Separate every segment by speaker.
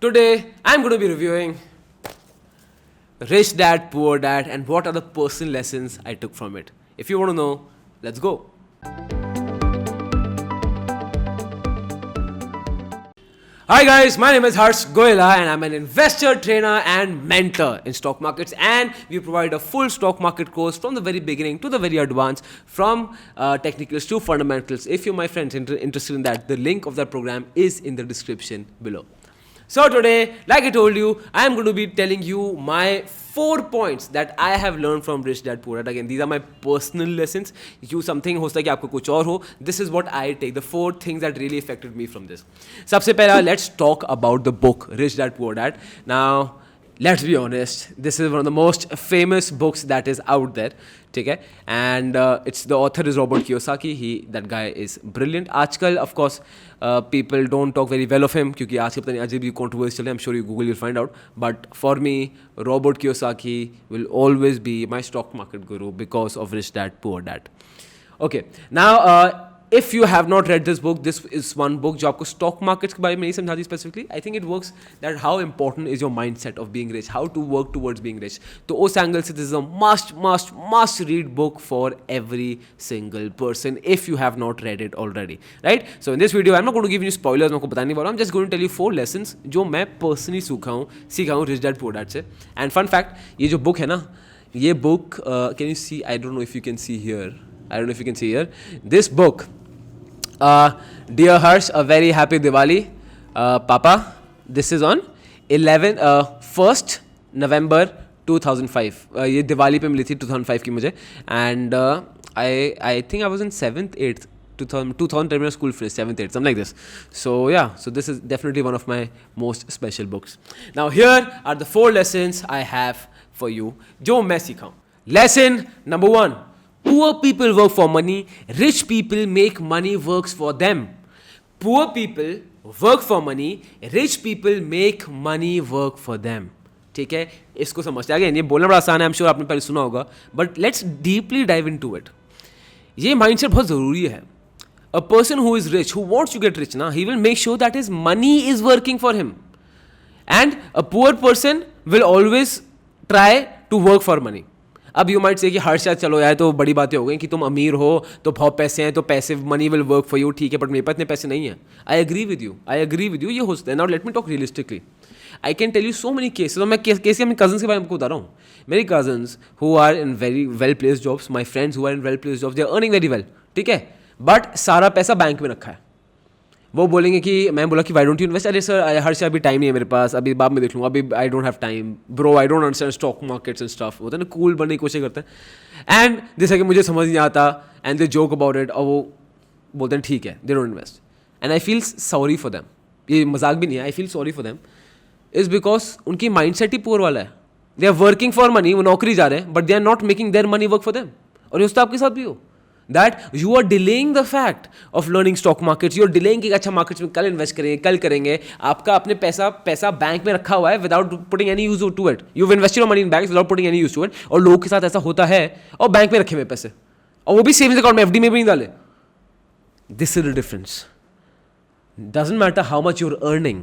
Speaker 1: Today, I'm going to be reviewing Rich Dad, Poor Dad, and what are the personal lessons I took from it. If you want to know, let's go. Hi guys, my name is Harsh Goyala and I'm an investor, trainer and mentor in stock markets, and we provide a full stock market course from the very beginning to the very advanced, from technicals to fundamentals. If you, my friends, interested in that, the link of that program is in the description below. So today, like I told you, I am going to be telling you my 4 points that I have learned from Rich Dad Poor Dad. Again, these are my personal lessons. You something हो सकता है कि आपको कुछ और हो. This is what I take. The 4 things that really affected me from this. सबसे पहला, let's talk about the book Rich Dad Poor Dad. Now, let's be honest, this is one of the most famous books that is out there. ठीक है, and it's the author is Robert Kiyosaki. That guy is brilliant. आजकल of course people don't talk very well of him क्योंकि आजकल पता नहीं अजीब भी controversy चल रहे. I'm sure you Google, you'll find out. But for me, Robert Kiyosaki will always be my stock market guru because of Rich Dad Poor Dad. Okay, now if you have not read this book, this is one book जो आपको stock markets के बारे में नहीं समझाती specifically. I think it works that how important is your mindset of being rich, how to work towards being rich. तो उस angle से this is a must read book for every single person if you have not read it already, right? So in this video I'm not going to give you spoilers, मैं आपको बताने वाला हूँ. I'm just going to tell you 4 lessons जो मैं personally सीखा हूँ Rich Dad Poor Dad से. And fun fact, ये जो book है ना, ये book can you see? I don't know if you can see here. I don't know if you can see here. This book, Dear Harsh, a very happy Diwali. Papa, this is on 1st November 2005. ये दिवाली पे मिली थी 2005 की मुझे. And I think I was in 7th, 8th. 2000 school finished, 7th, 8th, something like this. So yeah, so this is definitely one of my most special books. Now here are the 4 lessons I have for you जो मैं सीखा हूँ. Lesson number 1. Poor people work for money, rich people make money works for them. Poor people work for money, rich people make money work for them. ठीक है, इसको समझते हैं. Again ये बोलना बड़ा आसान है, I'm sure आपने पहले सुना होगा, but let's deeply dive into it. ये mindset बहुत ज़रूरी है. A person who is rich, who wants to get rich ना, he will make sure that his money is working for him. And a poor person will always try to work for money. अब you might say कि हर शायद चलो यार तो बड़ी बातें हो गई कि तुम अमीर हो तो बहुत पैसे हैं तो पैसे money will work for you. ठीक है, बट मेरे पास इतने पैसे नहीं हैं. आई एग्री विद यू, ये हो सकता है. Now let me talk realistically. I can tell you so many cases. और मैं केस अपने कजन्स के बारे में आपको बता रहा हूँ. मेरी cousins who are in very well placed jobs, my friends who are in well placed jobs, they are earning very well. ठीक है, बट सारा पैसा बैंक में रखा है. वो बोलेंगे कि मैं बोला कि वाई डोंट यू इन्वेस्ट. अरे सर हर से अभी टाइम नहीं है मेरे पास, अभी बाद में देख लूँगा, अभी I don't have time bro, I don't understand stock markets and stuff. होता है ना, कूल बनने की कोशिश करते हैं. एंड जैसा कि मुझे समझ नहीं आता and they joke about it, और वो बोलते हैं ठीक है, they don't invest. And I feel sorry for them. ये मजाक भी नहीं है, I feel sorry for them is because उनकी माइंड सेट ही पुअर वाला है. They are working for money, वो नौकरी जा रहे हैं, but they are not making their money work for them. और ये उसका आपके साथ भी हो. That you are delaying the fact of learning stock markets. You are delaying कि अच्छा मार्केट्स में कल इन्वेस्ट करेंगे, कल करेंगे. आपका अपने पैसा बैंक में रखा हुआ है without putting any use to it. You've invested your money in banks without putting any use to it. और लोगों के साथ ऐसा होता है और बैंक में रखे हुए पैसे, और वो भी सेविंग्स अकाउंट में, FD में भी नहीं डाले. This is the difference. Doesn't matter how much you're earning.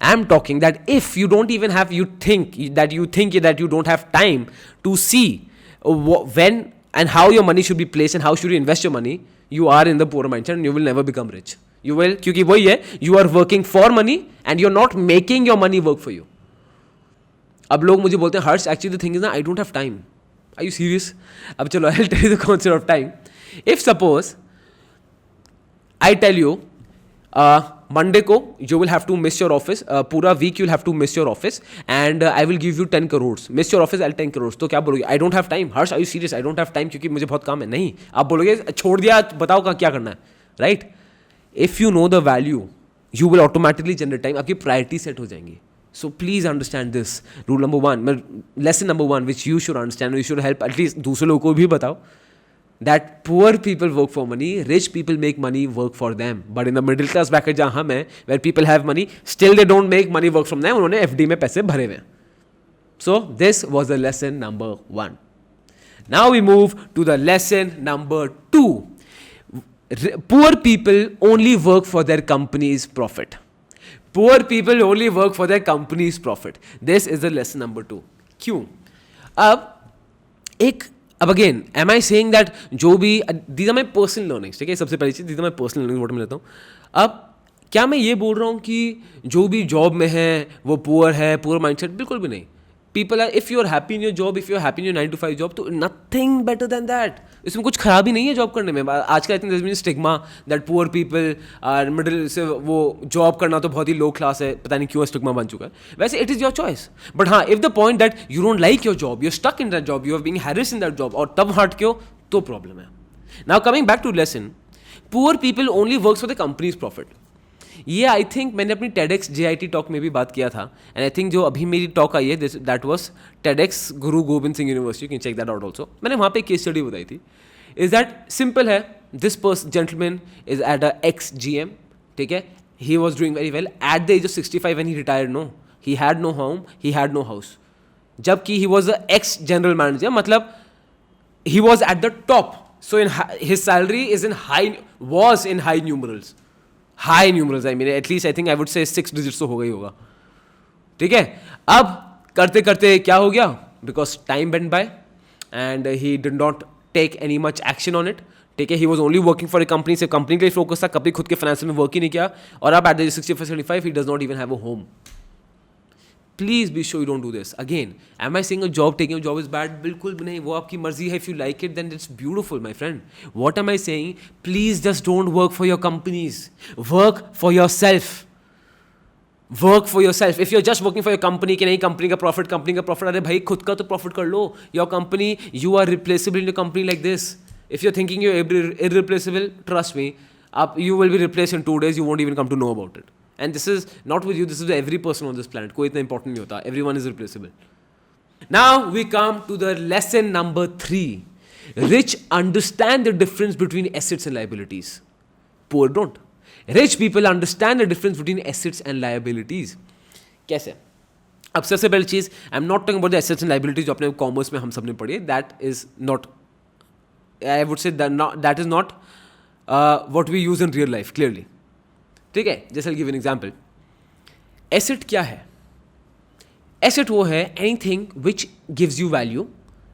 Speaker 1: I'm talking that if you don't even have, you think that you don't have time to see when and how your money should be placed and how should you invest your money, you are in the poor mindset and you will never become rich. You will, क्योंकि वही है, you are working for money and you're not making your money work for you. अब लोग मुझे बोलते हैं हर्ष, actually the thing is ना, I don't have time. Are you serious? अब चलो, I'll tell you the concept of time. If suppose I tell you Monday को you will have to miss your office, पूरा week you'll have to miss your office and I will give you 10 crores. Miss your office, I'll 10 crores. तो क्या बोलोगे? I don't have time. Harsh, are you serious? I don't have time क्योंकि मुझे बहुत काम है. नहीं, आप बोलोगे छोड़ दिया, बताओ क्या करना है, right? If you know the value, you will automatically generate time. आपकी priority set हो जाएंगी. So please understand this. Rule number 1, lesson number 1 which you should understand, you should help at least दूसरे लोगों को भी बताओ. That poor people work for money, rich people make money work for them. But in the middle class bracket जहाँ हम हैं, where people have money, still they don't make money work from them. उन्होंने FD में पैसे भरे हुए. So this was the lesson number 1. Now we move to the lesson number 2. Poor people only work for their company's profit. Poor people only work for their company's profit. This is the lesson number 2. क्यों? अब again am I saying that जो भी these are my personal learnings, ठीक है, सबसे पहली चीज these are my personal learnings वोट में लेता हूँ. अब क्या मैं ये बोल रहा हूँ कि जो भी जॉब में है वो पुअर है, पुअर माइंडसेट? बिल्कुल भी नहीं. People are, if you are happy in your job, if you are happy in your 9 to 5 job, तो नथिंग बेटर देन दैट. इसमें कुछ खराबी नहीं है जॉब करने में. आजकल I think there is been stigma that poor people are middle से, वो जॉब करना तो बहुत ही लो क्लास है, पता नहीं क्यों स्टिग्मा बन चुका है. वैसे it is your choice, but हाँ, if the point that you don't like your job, you are stuck in that job, you are being harassed in that job, और तब हट के हो, तो प्रॉब्लम है. Now coming back to lesson, poor people only works for the companies profit. ये I think मैंने अपनी TEDx JIT टॉक में भी बात किया था. एंड आई थिंक जो अभी मेरी टॉक आई है, that was TEDx Guru Gobind Singh university, can check that out also. मैंने वहाँ पे केस स्टडी बताई थी. इज दैट सिंपल है. This gentleman is at a ex GM, ठीक है. He was doing very well at the age of 65 when he retired. No, he had no home, he had no house. जबकि he was a ex general manager, मतलब he was at the top. So his salary was in high numerals. High numerals, I mean, at least I think I would say 6 digits तो हो गई होगा. ठीक है. अब करते करते क्या हो गया? Because time went by and he did not take any much action on it. ठीक है. He was only working for a company, सिर्फ कंपनी के लिए फोकस था, कभी खुद के फाइनेंस में वर्क ही नहीं किया. और अब at the 65 he does not even have a home. Please be sure you don't do this. Again, am I saying taking a job is bad? बिल्कुल भी नहीं. वो आपकी मर्जी है. If you like it, then it's beautiful, my friend. What am I saying? Please just don't work for your companies. Work for yourself. Work for yourself. If you're just working for your company, कि नहीं company का profit, अरे भाई खुद का तो profit कर लो. Your company, you are replaceable in a company like this. If you're thinking you're irreplaceable, trust me, you will be replaced in 2 days. You won't even come to know about it. And this is not with you, this is with every person on this planet. कोई इतना important नहीं होता. Everyone is replaceable. Now we come to the lesson number 3. Rich understand the difference between assets and liabilities. Poor don't. Rich people understand the difference between assets and liabilities. कैसे? अब सबसे पहली चीज, I am not talking about the assets and liabilities जो अपने commerce में हम सब ने पढ़ी है. That is not, I would say that is not what we use in real life clearly. ठीक है. जैसे गिव एन एग्जाम्पल. एसेट क्या है? एसेट वो है anything which gives you value,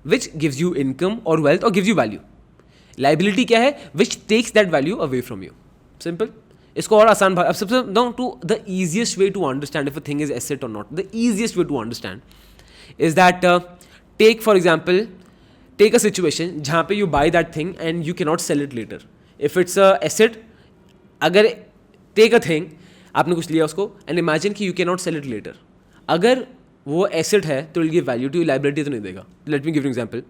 Speaker 1: which gives you income और वेल्थ और gives you value. Liability क्या है? Which takes that value away from you. Simple. इसको और आसान भाग, अब सबसे down to the easiest way to understand if a thing is asset और not. The easiest way to understand is that, take for example, take a situation जहाँ पे you buy that thing and you can not sell it later. If it's a asset, अगर take a thing, आपने कुछ लिया उसको and imagine कि you can not sell it later. अगर वो एसेट है तो will give value to, liability तो नहीं देगा. Let me give an example.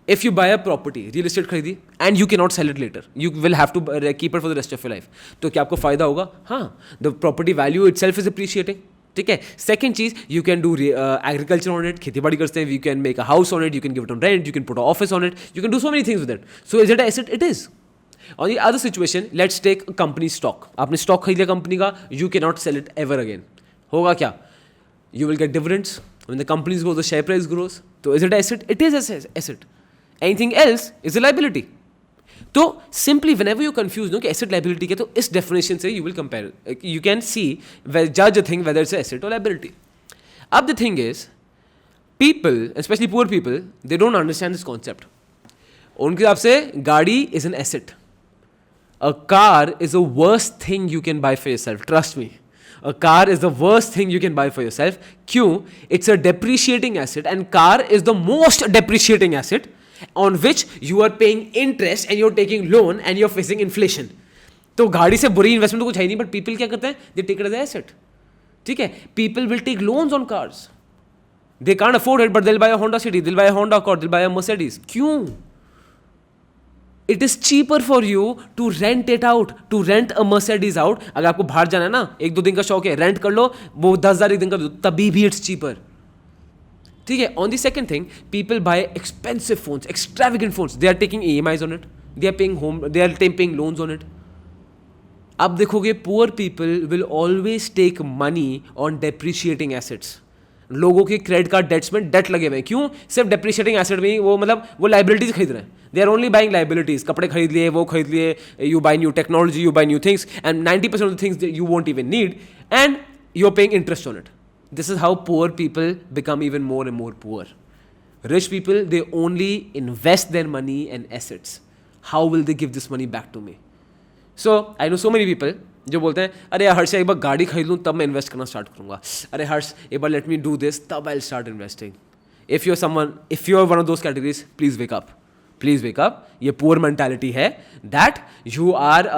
Speaker 1: If you buy a property, real estate खरीदी and you can not sell it later, you will have to keep it for the rest of your life, तो क्या आपको फायदा होगा? हाँ, the property value itself is appreciating. ठीक है. Second चीज, you can do agriculture on it, खेती बाड़ी करते हैं, you can make a house on it, you can give it on rent, you can put a office on it, you can do so many things with it. So is it a asset? It is. On the other situation, let's take a company stock. आपने stock खरीद लिया company का, you cannot sell it ever again. होगा क्या? You will get dividends. When the companies grow, the share price grows. तो is it an asset? It is an asset. Anything else is a liability. तो simply whenever you confuse कि asset liability क्या, तो इस definition से you will compare. You can see, judge a thing whether it's an asset or liability. अब the thing is, people, especially poor people, they don't understand this concept. उनके हिसाब से गाड़ी is an asset. A car is the worst thing you can buy for yourself. Trust me. A car is the worst thing you can buy for yourself. क्यों? It's a depreciating asset and car is the most depreciating asset on which you are paying interest and you're taking loan and you're facing inflation. तो गाड़ी से बुरी investment तो कुछ है नहीं, but people क्या करते हैं? They take it as an asset. ठीक है. People will take loans on cars. They can't afford it, but they'll buy a Honda City, they'll buy a Honda Accord, they'll buy a Mercedes. क्यों? It is cheaper for you to rent it out, to rent a Mercedes out. अगर आपको बाहर जाना है ना, 1-2 दिन का शौक है, रेंट कर लो, वो 10,000 एक दिन का, तभी भी इट्स चीपर. ठीक है. On the second thing, people buy expensive phones, extravagant phones, they are taking EMIs on it, they are paying loans on it. अब देखोगे, poor people will always take money on depreciating assets. लोगों के credit card debts में debt लगे हुए हैं. क्यों? सिर्फ डेप्रिशिएटिंग एसेट में, वो मतलब वो लाइबिलिटीज खरीद रहे हैं. They are only buying liabilities. कपड़े खरीद लिए, वो खरीद लिए, you buy new technology, you buy new things, and 90% of the things you won't even need. And you're paying interest on it. This is how poor people become even more and more poor. Rich people, they only invest their money and assets. How will they give this money back to me? So I know so many people जो बोलते हैं अरे यार हर्ष एक बार गाड़ी खरीद लूँ तब मैं इन्वेस्ट करना स्टार्ट करूँगा. अरे हर्ष एक बार लेट मी डू दिस तब I will start investing. If you are one of those categories, please wake up. Please wake up. ये पुअर मेंटालिटी है that you are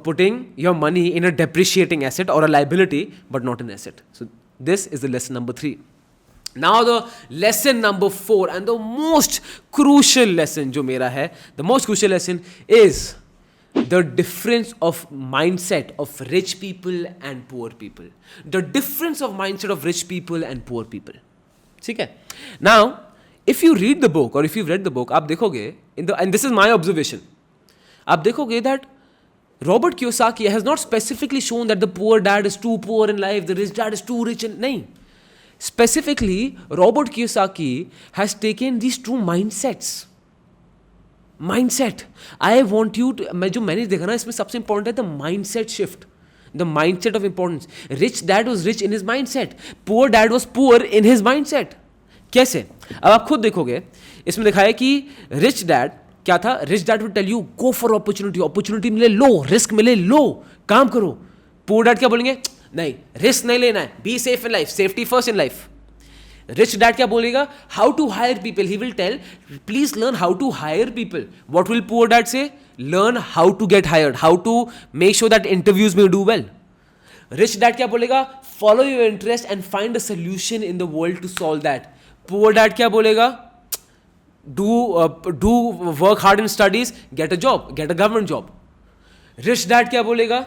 Speaker 1: putting your money in a depreciating asset और a liability but not an asset. So this is the lesson number 3. Now the lesson number 4 and the most crucial lesson जो मेरा है, the most crucial lesson is the difference of mindset of rich people and poor people. The difference of mindset of rich people and poor people. ठीक है? Now, if you read the book or if you've read the book, आप देखोगे and this is my observation, आप देखोगे that Robert Kiyosaki has not specifically shown that the poor dad is too poor in life, the rich dad is too rich in नहीं. Specifically, Robert Kiyosaki has taken these two mindsets. Mindset. I want you to, मैंने देखा ना इसमें सबसे important है the mindset shift. The mindset of importance. Rich dad was rich in his mindset. Poor dad was poor in his mindset. कैसे? अब आप खुद देखोगे इसमें दिखाया है कि rich dad क्या था? Rich dad will tell you go for opportunity. Opportunity मिले लो, risk मिले लो, काम करो. Poor dad क्या बोलेंगे? नहीं, रिस्क नहीं लेना है. Be safe in life, safety first in life. Rich dad क्या बोलेगा? How to hire people. He will tell please learn how to hire people. What will poor dad say? Learn how to get hired, how to make sure that interviews में do well. Rich dad क्या बोलेगा? Follow your interest and find a solution in the world to solve that. Poor dad क्या बोलेगा? Do work hard in studies, get a job, get a government job. Rich dad क्या बोलेगा?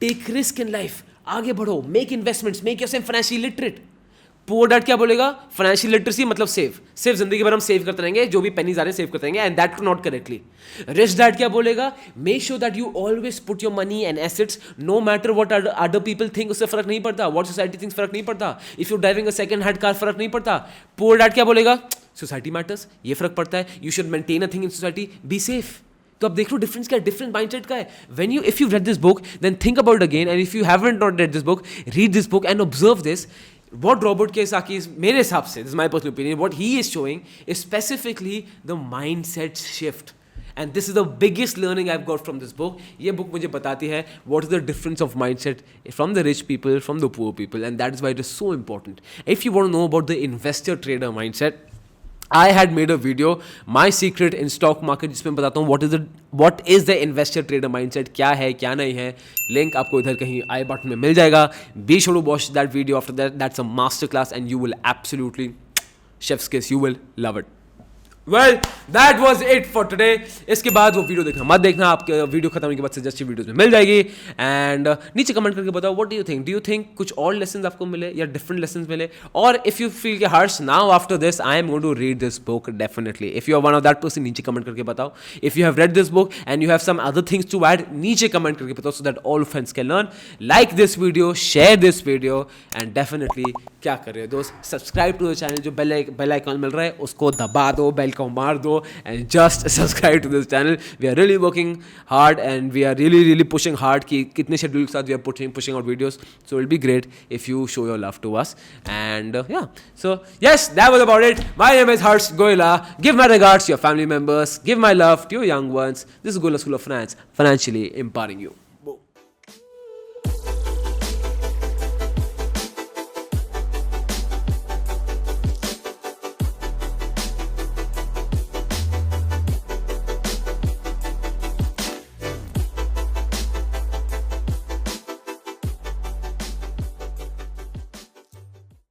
Speaker 1: Take risk in life, आगे बढ़ो, make investments, make yourself financially literate. Poor dad क्या बोलेगा? Financial literacy मतलब save, सिर्फ जिंदगी भर हम सेव करते रहेंगे, जो भी पेनीज आ रहे हैं सेव करते रहेंगे, and that not correctly. Rich dad क्या बोलेगा? Make sure that you always put your money and assets no matter what other people think. उससे फर्क नहीं पड़ता. व्हाट सोसाइटी थिंक्स फर्क नहीं पड़ता. If you driving a second hand car फर्क नहीं पड़ता. पुअर डैड क्या बोलेगा? सोसाइटी मैटर्स, ये फर्क पड़ता है. You should maintain a thing in society, be safe. तो अब देख लो डिफरेंस क्या है, डिफरेंट माइंडसेट का है. When you if you read this book then think about again, and if you haven't not read this book, read this book and observe this. What Robert Kiyosaki is, मेरे हिसाब से, this is my personal opinion, what he is showing is specifically the mindset shift. And this is the biggest learning I've got from this book. ये book मुझे बताती है what is the difference of mindset from the rich people, from the poor people, and that is why it is so important. If you want to know about the investor trader mindset, I had made a video, my secret in stock market, जिसमें बताता हूँ what is the investor trader mindset, क्या है क्या नहीं है. Link आपको इधर कहीं आई बटन में मिल जाएगा. Be sure to watch that video after that. That's a master class and you will absolutely, chef's kiss, you will love it. Well, that was it for today. इसके बाद वो वीडियो देखना मत देखना, आपके वीडियो खत्म होने के बाद सजेस्टेड वीडियोस में मिल जाएगी. एंड नीचे कमेंट करके बताओ व्हाट डू यू थिंक कुछ और लेसन्स आपको मिले या डिफरेंट लेसन्स मिले. और इफ यू फील कि Harsh now after this I am going to read this book definitely, if you are one of that person, नीचे कमेंट करके बताओ. If you have read this book and you have some other things to add, नीचे comment करके बताओ, so that all friends can learn. Like this video, share this video, and definitely क्या कर रहे हो दोस्त, सब्सक्राइब टू द चैनल. जो bell icon मिल रहा है उसको दबा दो, बेल को मार दो, and just subscribe to this channel. We are really working hard and we are really pushing hard कि कितने schedule के साथ we are pushing out videos. So it will be great if you show your love to us. And yeah, so yes, that was about it. My name is Harsh Goyla. Give my regards to your family members. Give my love to your young ones. This is Goyla School of Finance, financially empowering you.